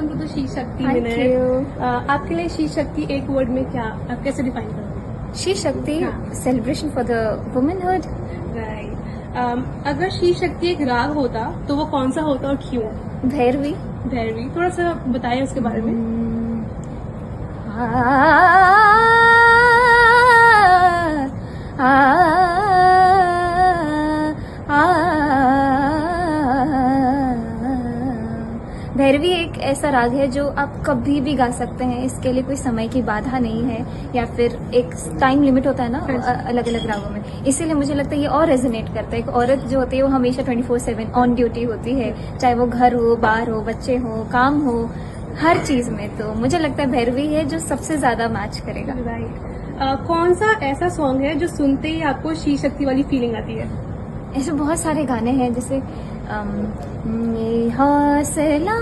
को तो शी शक्ति Thank मिला है। you. आपके लिए शी शक्ति एक वर्ड में क्या, आप कैसे डिफाइन करोगे? शी शक्ति, हाँ. Celebration for the womanhood. Right. अगर शी शक्ति एक राग होता तो वो कौन सा होता और क्यों? भैरवी. भैरवी, थोड़ा सा बताएं उसके बारे में। भैरवी एक ऐसा राग है जो आप कभी भी गा सकते हैं. इसके लिए कोई समय की बाधा नहीं है या फिर एक टाइम लिमिट होता है ना अलग अलग रागों में. इसीलिए मुझे लगता है ये और रेजोनेट करता है. एक औरत जो होती है वो हमेशा 24/7 ऑन ड्यूटी होती है, चाहे वो घर हो, बाहर हो, बच्चे हो, काम हो, हर चीज में. तो मुझे लगता है भैरवी है जो सबसे ज्यादा मैच करेगा. राइट। कौन सा ऐसा सॉन्ग है जो सुनते ही आपको शी शक्ति वाली फीलिंग आती है? ऐसे बहुत सारे गाने हैं जैसे ये हौसला